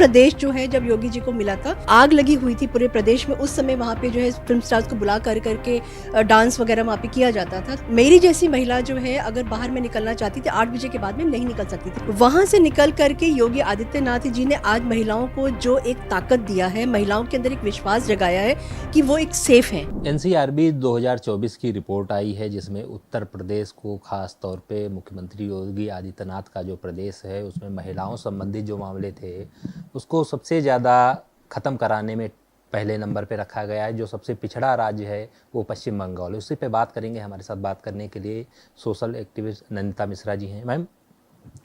प्रदेश जो है जब योगी जी को मिला था, आग लगी हुई थी पूरे प्रदेश में। उस समय वहाँ पे जो है फिल्म स्टार्स को बुला करके डांस वगैरह वहाँ पे किया जाता था। मेरी जैसी महिला जो है अगर बाहर में निकलना चाहती थी 8 बजे के बाद में नहीं निकल सकती थी। वहाँ से निकल करके योगी आदित्यनाथ जी ने आज महिलाओं को जो एक ताकत दिया है, महिलाओं के अंदर एक विश्वास जगाया है कि वो एक सेफ है। एनसीआरबी 2024 की रिपोर्ट आई है जिसमें उत्तर प्रदेश को खास तौर पे मुख्यमंत्री योगी आदित्यनाथ का जो प्रदेश है उसमें महिलाओं संबंधित जो मामले थे उसको सबसे ज़्यादा ख़त्म कराने में पहले नंबर पे रखा गया है। जो सबसे पिछड़ा राज्य है वो पश्चिम बंगाल है। उसी पे बात करेंगे। हमारे साथ बात करने के लिए सोशल एक्टिविस्ट नंदिता मिश्रा जी हैं। मैम,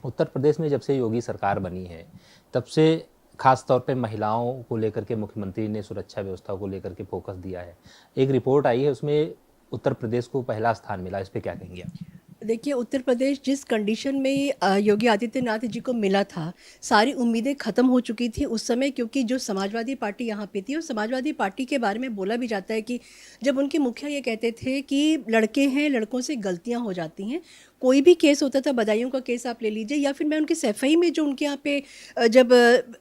उत्तर प्रदेश में जब से योगी सरकार बनी है तब से खास तौर पे महिलाओं को लेकर के मुख्यमंत्री ने सुरक्षा व्यवस्था को लेकर के फोकस दिया है। एक रिपोर्ट आई है उसमें उत्तर प्रदेश को पहला स्थान मिला। इस पे क्या कहेंगे आप? देखिए, उत्तर प्रदेश जिस कंडीशन में योगी आदित्यनाथ जी को मिला था, सारी उम्मीदें ख़त्म हो चुकी थी उस समय, क्योंकि जो समाजवादी पार्टी यहाँ पे थी और समाजवादी पार्टी के बारे में बोला भी जाता है कि जब उनके मुखिया ये कहते थे कि लड़के हैं, लड़कों से गलतियाँ हो जाती हैं। कोई भी केस होता था, बदायूं का केस आप ले लीजिए, या फिर मैं उनके सैफई में जो उनके यहाँ पे जब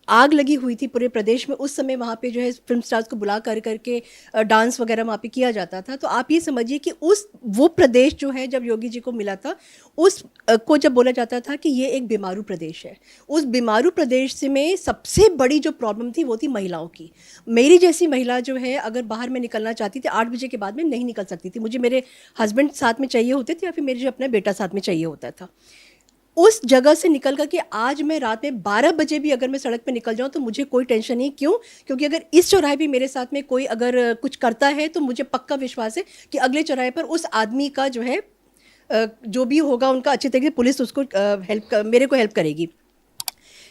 आग लगी हुई थी पूरे प्रदेश में, उस समय वहाँ पे जो है फिल्म स्टार्स को बुला करके डांस वगैरह वहाँ पे किया जाता था। तो आप ये समझिए कि वो प्रदेश जो है जब योगी जी को मिला था, उस को जब बोला जाता था कि ये एक बीमारू प्रदेश है। उस बीमारू प्रदेश से में सबसे बड़ी जो प्रॉब्लम थी वो थी महिलाओं की। मेरी जैसी महिला जो है अगर बाहर में निकलना चाहती थी 8 बजे के बाद में नहीं निकल सकती थी। मुझे मेरे हस्बैंड साथ में चाहिए होते थे या फिर मेरे जो अपना बेटा साथ में चाहिए होता था। उस जगह से निकल कर के आज मैं रात में 12 बजे भी अगर मैं सड़क पे निकल जाऊं तो मुझे कोई टेंशन नहीं। क्यों? क्योंकि अगर इस चौराहे पे मेरे साथ में कोई अगर कुछ करता है तो मुझे पक्का विश्वास है कि अगले चौराहे पर उस आदमी का जो है जो भी होगा उनका अच्छी तरीके से पुलिस उसको मेरे को हेल्प करेगी।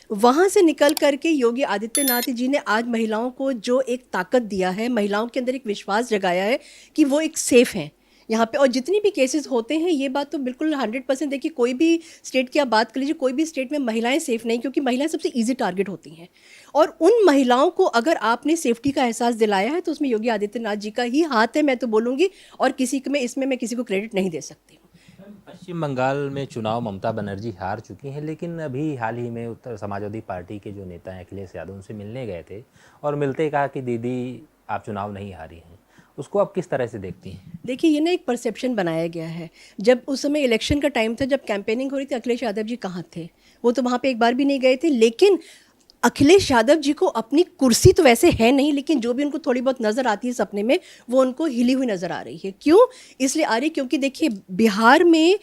वहाँ से निकल करके योगी आदित्यनाथ जी ने आज महिलाओं को जो एक ताकत दिया है, महिलाओं के अंदर एक विश्वास जगाया है कि वो एक सेफ हैं यहाँ पे। और जितनी भी केसेस होते हैं, ये बात तो बिल्कुल 100% देखिए, कोई भी स्टेट की आप बात कर लीजिए, कोई भी स्टेट में महिलाएं सेफ नहीं, क्योंकि महिलाएं सबसे इजी टारगेट होती हैं। और उन महिलाओं को अगर आपने सेफ्टी का एहसास दिलाया है तो उसमें योगी आदित्यनाथ जी का ही हाथ है, मैं तो बोलूँगी। और किसी में इसमें मैं किसी को क्रेडिट नहीं दे सकती। पश्चिम बंगाल में चुनाव ममता बनर्जी हार चुकी हैं, लेकिन अभी हाल ही में उत्तर समाजवादी पार्टी के जो नेता हैं अखिलेश यादव उनसे मिलने गए थे और मिलते ही कहा कि दीदी आप चुनाव नहीं हारी हैं। उसको आप किस तरह से देखती हैं? देखिए, ये ना एक परसेप्शन बनाया गया है। जब उस समय इलेक्शन का टाइम था, जब कैंपेनिंग हो रही थी, अखिलेश यादव जी कहाँ थे? वो तो वहाँ पे एक बार भी नहीं गए थे। लेकिन अखिलेश यादव जी को अपनी कुर्सी तो वैसे है नहीं, लेकिन जो भी उनको थोड़ी बहुत नज़र आती है सपने में, वो उनको हिली हुई नज़र आ रही है। क्यों इसलिए आ रही? क्योंकि देखिए, बिहार में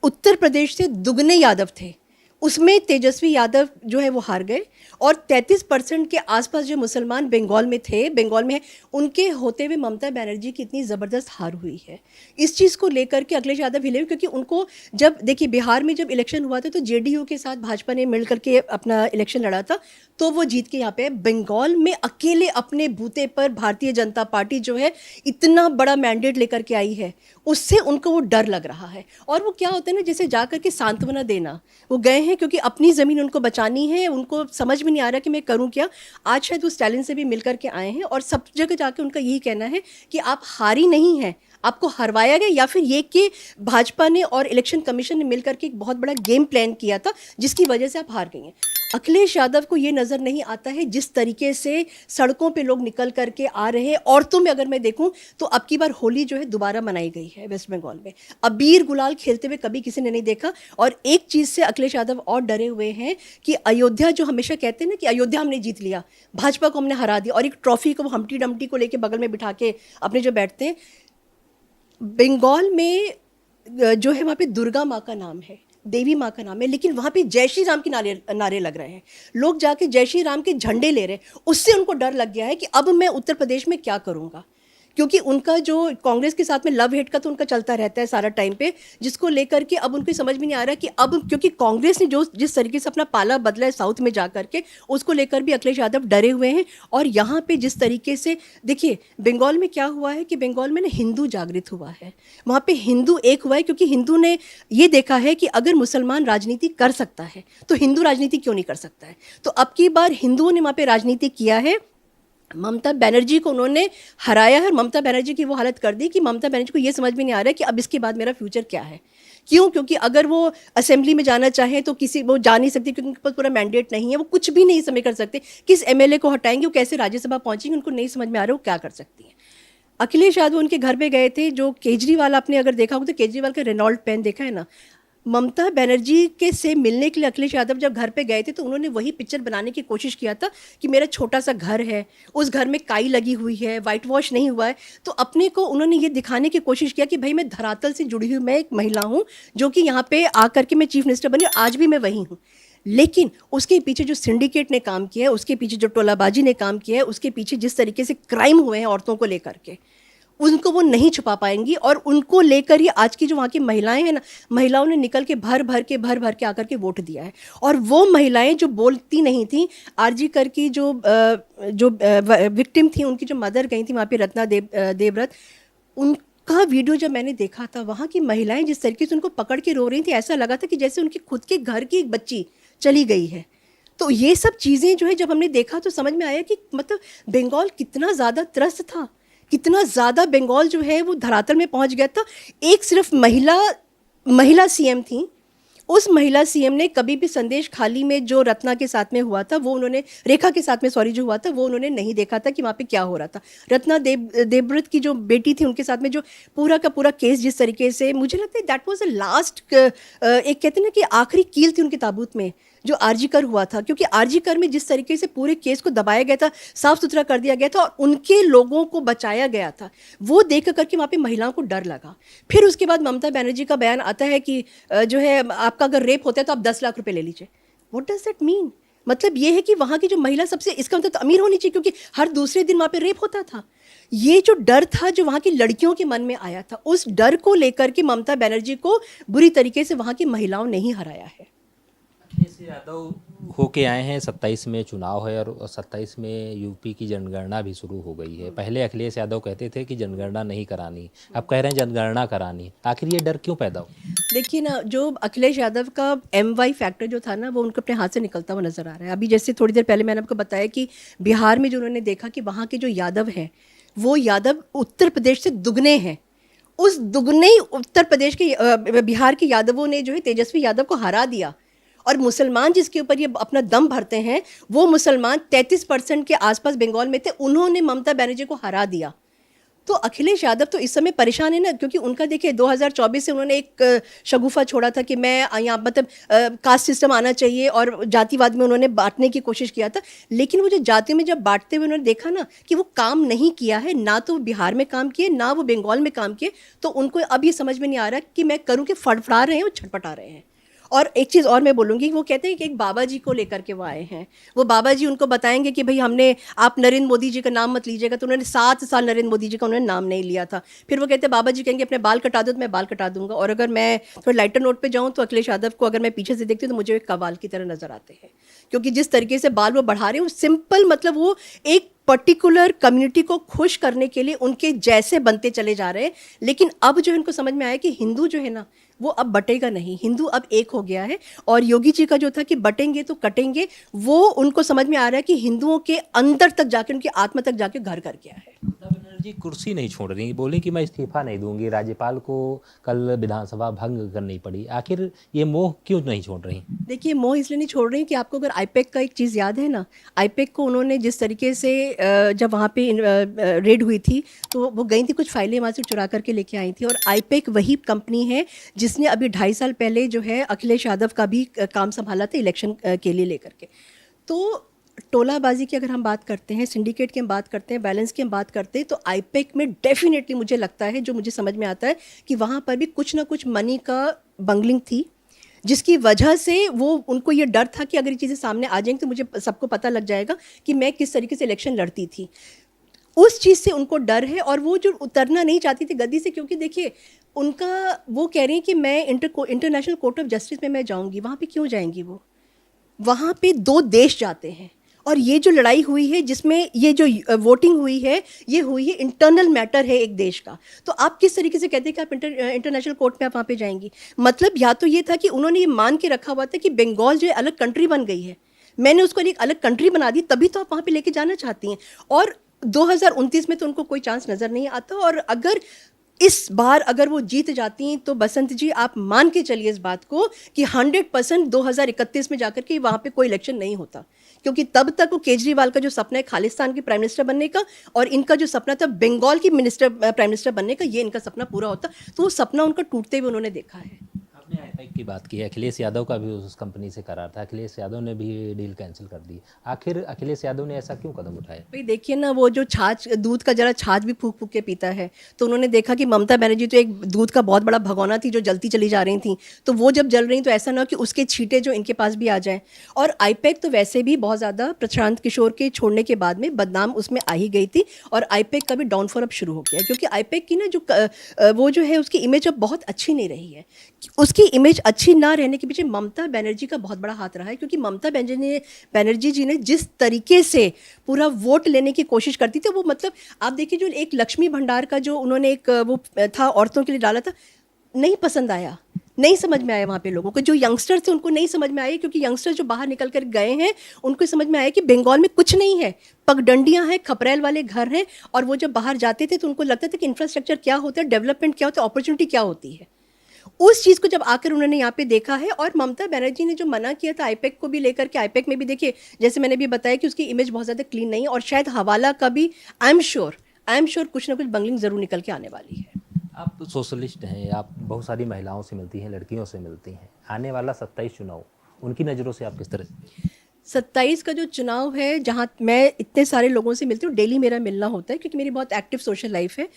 उत्तर प्रदेश से दुगने यादव थे, उसमें तेजस्वी यादव जो है वो हार गए। और 33% के आसपास जो मुसलमान बंगाल में थे, बंगाल में है, उनके होते हुए ममता बनर्जी की इतनी ज़बरदस्त हार हुई है। इस चीज़ को लेकर के अखिलेश यादव हिले, क्योंकि उनको जब देखिए बिहार में जब इलेक्शन हुआ था तो जेडीयू के साथ भाजपा ने मिल करके अपना इलेक्शन लड़ा था, तो वो जीत के यहाँ पे बंगाल में अकेले अपने बूते पर भारतीय जनता पार्टी जो है इतना बड़ा मैंडेट लेकर के आई है, उससे उनको वो डर लग रहा है। और वो क्या होता है ना, जैसे जा करके सांत्वना देना, वो गए हैं क्योंकि अपनी ज़मीन उनको बचानी है। उनको समझ में नहीं आ रहा कि मैं करूं क्या। आज शायद वो स्टालिन से भी मिल करके आए हैं और सब जगह जाके उनका यही कहना है कि आप हारी नहीं हैं, आपको हरवाया गया, या फिर ये कि भाजपा ने और इलेक्शन कमीशन ने मिलकर के एक बहुत बड़ा गेम प्लान किया था जिसकी वजह से आप हार गई हैं। अखिलेश यादव को ये नज़र नहीं आता है जिस तरीके से सड़कों पे लोग निकल करके आ रहे हैं। औरतों में अगर मैं देखूं तो अब की बार होली जो है दोबारा मनाई गई है वेस्ट बंगाल में। अबीर गुलाल खेलते हुए कभी किसी ने नहीं देखा। और एक चीज़ से अखिलेश यादव और डरे हुए हैं कि अयोध्या, जो हमेशा कहते हैं ना कि अयोध्या हमने जीत लिया, भाजपा को हमने हरा दिया, और एक ट्रॉफी को हमटी डमटी को लेके बगल में बिठा के अपने जो बैठते हैं। बंगाल में जो है वहाँ पे दुर्गा माँ का नाम है, देवी माँ का नाम है, लेकिन वहाँ पे जय श्री राम के नारे लग रहे हैं। लोग जाके जय श्री राम के झंडे ले रहे हैं। उससे उनको डर लग गया है कि अब मैं उत्तर प्रदेश में क्या करूँगा, क्योंकि उनका जो कांग्रेस के साथ में लव हेट का तो उनका चलता रहता है सारा टाइम पे, जिसको लेकर के अब उनको समझ में नहीं आ रहा कि अब, क्योंकि कांग्रेस ने जो जिस तरीके से अपना पाला बदला है साउथ में जा करके, उसको लेकर भी अखिलेश यादव डरे हुए हैं। और यहाँ पे जिस तरीके से देखिए बंगाल में क्या हुआ है कि बंगाल में ना हिंदू जागृत हुआ है, वहाँ पे हिंदू एक हुआ है, क्योंकि हिंदू ने ये देखा है कि अगर मुसलमान राजनीति कर सकता है तो हिंदू राजनीति क्यों नहीं कर सकता है। तो अब की बार हिंदुओं ने वहाँ पे राजनीति किया है, ममता बनर्जी को उन्होंने हराया है। और ममता बनर्जी की वो हालत कर दी कि ममता बनर्जी को ये समझ में नहीं आ रहा है कि अब इसके बाद मेरा फ्यूचर क्या है, क्यों? क्योंकि अगर वो असेंबली में जाना चाहें तो किसी वो जा नहीं सकती, क्योंकि उनके पास पूरा मैंडेट नहीं है, वो कुछ भी नहीं समय कर सकते। किस एमएलए को हटाएंगे, वो कैसे राज्यसभा पहुंचेंगे, उनको नहीं समझ में आ रहा वो क्या कर सकती हैं। अखिलेश यादव उनके घर पे गए थे, जो केजरीवाल, आपने अगर देखा होगा तो केजरीवाल का रेनॉल्ट पेन देखा है ना। ममता बनर्जी के से मिलने के लिए अखिलेश यादव जब घर पे गए थे तो उन्होंने वही पिक्चर बनाने की कोशिश किया था कि मेरा छोटा सा घर है, उस घर में काई लगी हुई है, वाइट वॉश नहीं हुआ है। तो अपने को उन्होंने ये दिखाने की कोशिश किया कि भाई मैं धरातल से जुड़ी हुई मैं एक महिला हूँ, जो कि यहाँ पे आकर के मैं चीफ मिनिस्टर बनी और आज भी मैं वही हूँ। लेकिन उसके पीछे जो सिंडिकेट ने काम किया है, उसके पीछे जो टोलाबाजी ने काम किया है, उसके पीछे जिस तरीके से क्राइम हुए हैं औरतों को लेकर के, उनको वो नहीं छुपा पाएंगी। और उनको लेकर ही आज की जो वहाँ की महिलाएं हैं ना, महिलाओं ने निकल के भर भर के आकर के वोट दिया है। और वो महिलाएं जो बोलती नहीं थी, आरजी कर की जो विक्टिम थी, उनकी जो मदर गई थी वहाँ पे, रत्ना देवव्रत, उनका वीडियो जब मैंने देखा था, वहाँ की महिलाएं जिस तरीके से उनको पकड़ के रो रही थी, ऐसा लगा था कि जैसे उनके खुद के घर की एक बच्ची चली गई है। तो ये सब चीज़ें जो है जब हमने देखा तो समझ में आया कि मतलब बंगाल कितना ज़्यादा त्रस्त था, कितना ज़्यादा बंगाल जो है वो धरातल में पहुंच गया था। एक सिर्फ महिला सीएम थी, उस महिला सीएम ने कभी भी संदेश खाली में जो रत्ना के साथ में हुआ था वो उन्होंने, रेखा के साथ में सॉरी जो हुआ था, वो उन्होंने नहीं देखा था कि वहाँ पे क्या हो रहा था। रत्ना देवव्रत की जो बेटी थी उनके साथ में जो पूरा का पूरा केस जिस तरीके से, मुझे लगता है दैट वाज द लास्ट, एक कहते हैं ना कि आखिरी कील थी उनके ताबूत में, जो आरजी कर हुआ था। क्योंकि आरजी कर में जिस तरीके से पूरे केस को दबाया गया था, साफ सुथरा कर दिया गया था और उनके लोगों को बचाया गया था, वो देख करके वहाँ पे महिलाओं को डर लगा। फिर उसके बाद ममता बनर्जी का बयान आता है कि जो है आपका अगर रेप होता है तो आप 10 लाख रुपए ले लीजिए। What does that mean? मतलब ये है कि वहाँ की जो महिला सबसे, इसका मतलब तो अमीर होनी चाहिए, क्योंकि हर दूसरे दिन वहाँ पे रेप होता था। ये जो डर था जो वहाँ की लड़कियों के मन में आया था, उस डर को लेकर के ममता बनर्जी को बुरी तरीके से वहाँ की महिलाओं ने ही हराया है। अखिलेश यादव होके आए हैं, 27 में चुनाव है और 27 में यूपी की जनगणना भी शुरू हो गई है। पहले अखिलेश यादव कहते थे कि जनगणना नहीं करानी, अब कह रहे हैं जनगणना करानी। आखिर ये डर क्यों पैदा हो? देखिए ना, जो अखिलेश यादव का MY फैक्टर जो था ना, वो उनको अपने हाथ से निकलता हुआ नजर आ रहा है। अभी जैसे थोड़ी देर पहले मैंने आपको बताया कि बिहार में जो उन्होंने देखा कि वहाँ के जो यादव हैं, वो यादव उत्तर प्रदेश से दुगने हैं। उस दुगने उत्तर प्रदेश के बिहार के यादवों ने जो है तेजस्वी यादव को हरा दिया। और मुसलमान जिसके ऊपर ये अपना दम भरते हैं, वो मुसलमान 33% के आसपास बंगाल में थे, उन्होंने ममता बनर्जी को हरा दिया। तो अखिलेश यादव तो इस समय परेशान है ना, क्योंकि उनका देखिए 2024 से उन्होंने एक शगुफा छोड़ा था कि मैं यहाँ मतलब कास्ट सिस्टम आना चाहिए, और जातिवाद में उन्होंने बांटने की कोशिश किया था। लेकिन वो जो जातियों में जब बांटते हुए उन्होंने देखा ना कि वो काम नहीं किया है, ना तो बिहार में काम किए ना वो बंगाल में काम किए, तो उनको अब ये समझ में नहीं आ रहा कि मैं करूँ कि फड़फड़ा रहे हैं, वो छटपटा रहे हैं। और एक चीज़ और मैं बोलूँगी, वो कहते हैं कि एक बाबा जी को लेकर के वो आए हैं। वो बाबा जी उनको बताएंगे कि भाई हमने, आप नरेंद्र मोदी जी का नाम मत लीजिएगा। तो उन्होंने 7 साल नरेंद्र मोदी जी का उन्होंने नाम नहीं लिया था। फिर वो कहते हैं, बाबा जी कहेंगे अपने बाल कटा दो, तो मैं बाल कटा दूंगा। और अगर मैं थोड़ा लाइटर नोट पे जाऊँ तो अखिलेश यादव को अगर मैं पीछे से देखती हूँ तो मुझे एक कव्वाल की तरह नजर आते हैं, क्योंकि जिस तरीके से बाल वो बढ़ा रहे हैं, वो सिंपल, मतलब वो एक पर्टिकुलर कम्युनिटी को खुश करने के लिए उनके जैसे बनते चले जा रहे हैं। लेकिन अब जो है उनको समझ में आया कि हिंदू जो है ना, वो अब बटेगा नहीं, हिंदू अब एक हो गया है। और योगी जी का जो था कि बटेंगे तो कटेंगे, वो उनको समझ में आ रहा है कि हिंदुओं के अंदर तक जाके, उनकी आत्मा तक जाके घर कर गया है। ममता बनर्जी कुर्सी नहीं छोड़ रही, बोली कि मैं इस्तीफा नहीं दूंगी। राज्यपाल को कल विधानसभा भंग करनी पड़ी। आखिर ये मोह क्यों नहीं छोड़ रही? देखिए, मोह इसलिए नहीं छोड़ रही कि आपको अगर आईपैक का एक चीज़ याद है ना, आईपैक को उन्होंने जिस तरीके से जब वहाँ पे रेड हुई थी तो वो गई थी, कुछ फाइलें वहाँ से चुरा करके लेके आई थी। और आईपैक वही कंपनी है जिसने अभी 2.5 साल पहले जो है अखिलेश यादव का भी काम संभाला था इलेक्शन के लिए लेकर के। तो टोलाबाजी की अगर हम बात करते हैं, सिंडिकेट की हम बात करते हैं, बैलेंस की हम बात करते हैं, तो आईपैक में डेफिनेटली मुझे लगता है, जो मुझे समझ में आता है कि वहाँ पर भी कुछ ना कुछ मनी का बंगलिंग थी, जिसकी वजह से वो, उनको ये डर था कि अगर ये चीज़ें सामने आ जाएंगी तो मुझे सबको पता लग जाएगा कि मैं किस तरीके से इलेक्शन लड़ती थी। उस चीज़ से उनको डर है और वो जो उतरना नहीं चाहती थी गद्दी से, क्योंकि देखिए उनका, वो कह रही हैं कि मैं इंटरनेशनल कोर्ट ऑफ जस्टिस में मैं जाऊंगी। वहाँ पे क्यों जाएंगी वो? वहाँ पे 2 देश जाते हैं, और ये जो लड़ाई हुई है, जिसमें ये जो वोटिंग हुई है, ये हुई है इंटरनल मैटर है एक देश का। तो आप किस तरीके से कहते हैं कि आप इंटरनेशनल कोर्ट में आप वहाँ पे जाएंगी? मतलब या तो ये था कि उन्होंने ये मान के रखा हुआ था कि बंगाल जो है अलग कंट्री बन गई है, मैंने उसको एक अलग कंट्री बना दी, तभी तो आप वहाँ पे लेके जाना चाहती हैं। और 2029 में तो उनको कोई चांस नज़र नहीं आता। और अगर इस बार अगर वो जीत जाती तो बसंत जी आप मान के चलिए इस बात को कि 100% 2031 में जाकर के वहाँ पे कोई इलेक्शन नहीं होता, क्योंकि तब तक वो केजरीवाल का जो सपना है खालिस्तान की प्राइम मिनिस्टर बनने का और इनका जो सपना था बंगाल की प्राइम मिनिस्टर बनने का, ये इनका सपना पूरा होता। तो वो सपना उनका टूटते हुए उन्होंने देखा है। आपने आईपैक की बात की है, अखिलेश यादव का भी उस कंपनी से करार था, अखिलेश यादव ने भी डील कैंसिल कर दी। आखिर अखिलेश यादव ने ऐसा क्यों कदम उठाया? भाई देखिए ना, वो जो छाछ दूध का जरा छाछ भी फूक फूक के पीता है, तो उन्होंने देखा कि ममता बनर्जी तो एक दूध का बहुत बड़ा भगोना थी जो जलती चली जा रही थी, तो वो जब जल रही तो ऐसा ना हो कि उसके छींटे जो इनके पास भी आ जाएं। और आईपैक तो वैसे भी बहुत ज़्यादा प्रशांत किशोर के छोड़ने के बाद में बदनाम उसमें आ ही गई थी, और आईपैक का भी डाउनफॉल अब शुरू हो गया है, क्योंकि आईपैक की ना जो वो जो है उसकी इमेज अब बहुत अच्छी नहीं रही है। उसकी इमेज अच्छी ना रहने के पीछे ममता बनर्जी का बहुत बड़ा हाथ रहा है, क्योंकि ममता बनर्जी जी ने जिस तरीके से पूरा वोट लेने की कोशिश करती थी, वो मतलब आप देखिए जो एक लक्ष्मी भंडार का जो उन्होंने एक वो था औरतों के लिए डाला था, नहीं पसंद आया, नहीं समझ में आया वहाँ पे लोगों को। जो यंगस्टर थे उनको नहीं समझ में आया, क्योंकि यंगस्टर जो बाहर निकल कर गए हैं उनको समझ में आया कि बंगाल में कुछ नहीं है, पगडंडियाँ हैं, खपरेल वाले घर हैं, और वो जब बाहर जाते थे तो उनको लगता था कि इंफ्रास्ट्रक्चर क्या होता है, डेवलपमेंट क्या होता है, अपॉर्चुनिटी क्या होती है। उस चीज़ को जब आकर उन्होंने यहाँ पे देखा है, और ममता बनर्जी ने जो मना किया था आईपैक को भी लेकर के, आईपैक में भी देखिए जैसे मैंने भी बताया कि उसकी इमेज बहुत ज़्यादा क्लीन नहीं है, और शायद हवाला का भी आई एम श्योर कुछ ना कुछ बंगलिंग ज़रूर निकल के आने वाली है। आप सोशलिस्ट हैं, आप बहुत सारी महिलाओं से मिलती हैं, लड़कियों से मिलती हैं, आने वाला 27 चुनाव उनकी नज़रों से आप किस तरह से? 27 का जो चुनाव है, जहाँ मैं इतने सारे लोगों से मिलती हूँ, डेली मेरा मिलना होता है क्योंकि मेरी बहुत एक्टिव सोशल लाइफ है।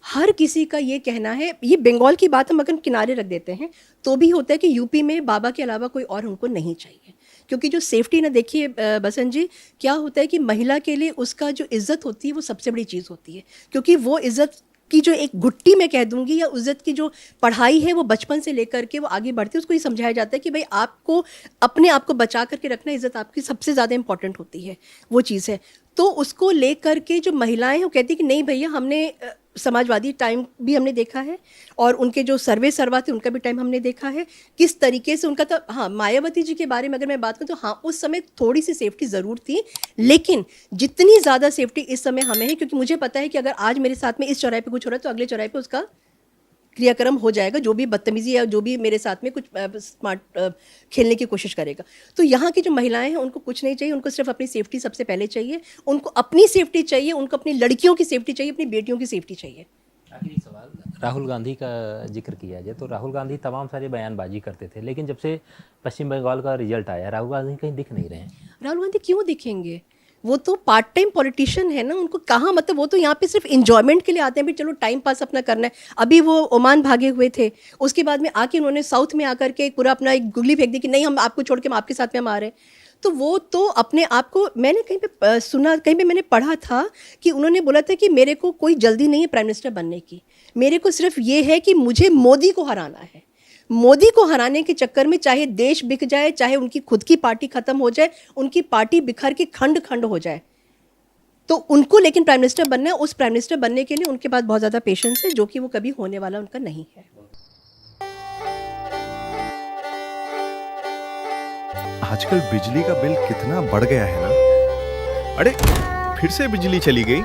हर किसी का ये कहना है, ये बंगाल की बात हम अगर किनारे रख देते हैं तो भी होता है कि यूपी में बाबा के अलावा कोई और उनको नहीं चाहिए, क्योंकि जो सेफ्टी ना, देखिए बसंत जी क्या होता है कि महिला के लिए उसका जो इज़्ज़त होती है वो सबसे बड़ी चीज़ होती है, क्योंकि वो इज़्ज़त की जो एक घुट्टी मैं कह दूंगी, या इज़्ज़त की जो पढ़ाई है वो बचपन से लेकर के वो आगे बढ़ती है, उसको ये समझाया जाता है कि भाई आपको अपने आप को बचा करके रखना, इज़्ज़त आपकी सबसे ज़्यादा इंपॉर्टेंट होती है, वो चीज़ है। तो उसको लेकर के जो महिलाएं हैं वो कहती है कि नहीं भैया, हमने समाजवादी टाइम भी हमने देखा है, और उनके जो सर्वा थे उनका भी टाइम हमने देखा है, किस तरीके से उनका था। हाँ, मायावती जी के बारे में अगर मैं बात करूँ तो हाँ, उस समय थोड़ी सी सेफ्टी ज़रूर थी, लेकिन जितनी ज़्यादा सेफ्टी इस समय हमें है, क्योंकि मुझे पता है कि अगर आज मेरे साथ में इस चौराहे पे कुछ हो रहा है तो अगले चौराहे पे उसका क्रियाक्रम हो जाएगा, जो भी बदतमीजी या जो भी मेरे साथ में कुछ स्मार्ट खेलने की कोशिश करेगा। तो यहाँ की जो महिलाएं हैं उनको कुछ नहीं चाहिए, उनको सिर्फ अपनी सेफ्टी सबसे पहले चाहिए, उनको अपनी सेफ्टी चाहिए, उनको अपनी लड़कियों की सेफ्टी चाहिए, अपनी बेटियों की सेफ्टी चाहिए। आखिरी सवाल, राहुल गांधी का जिक्र किया जाए तो राहुल गांधी तमाम सारे बयानबाजी करते थे, लेकिन जब से पश्चिम बंगाल का रिजल्ट आया राहुल गांधी कहीं दिख नहीं रहे हैं। राहुल गांधी क्यों दिखेंगे? वो तो पार्ट टाइम पॉलिटिशियन है ना, उनको कहाँ, मतलब वो तो यहाँ पे सिर्फ इंजॉयमेंट के लिए आते हैं, भी चलो टाइम पास अपना करना है। अभी वो ओमान भागे हुए थे, उसके बाद में आके उन्होंने साउथ में आकर के पूरा अपना एक गुगली फेंक दी कि नहीं, हम आपको छोड़ के हम आपके साथ में हम आ रहे हैं। तो वो तो अपने आप को, मैंने कहीं पे सुना, कहीं पे मैंने पढ़ा था कि उन्होंने बोला था कि मेरे को कोई जल्दी नहीं है प्राइम मिनिस्टर बनने की, मेरे को सिर्फ ये है कि मुझे मोदी को हराना है। मोदी को हराने के चक्कर में चाहे देश बिक जाए, चाहे उनकी खुद की पार्टी खत्म हो जाए, उनकी पार्टी बिखर के खंड खंड हो जाए, तो उनको लेकिन प्राइम मिनिस्टर बनना है। उस प्राइम मिनिस्टर बनने के लिए उनके पास बहुत ज़्यादा पेशेंस है, जो कि वो कभी होने वाला उनका नहीं है। आजकल बिजली का बिल कितना बढ़ गया है ना। अरे फिर से बिजली चली गई,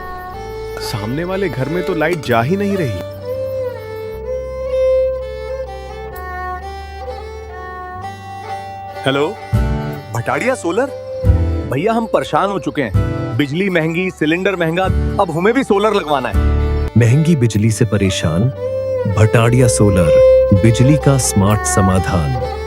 सामने वाले घर में तो लाइट जा ही नहीं रही। हेलो, भटाड़िया सोलर भैया, हम परेशान हो चुके हैं, बिजली महंगी, सिलेंडर महंगा, अब हमें भी सोलर लगवाना है। महंगी बिजली से परेशान? भटाड़िया सोलर, बिजली का स्मार्ट समाधान।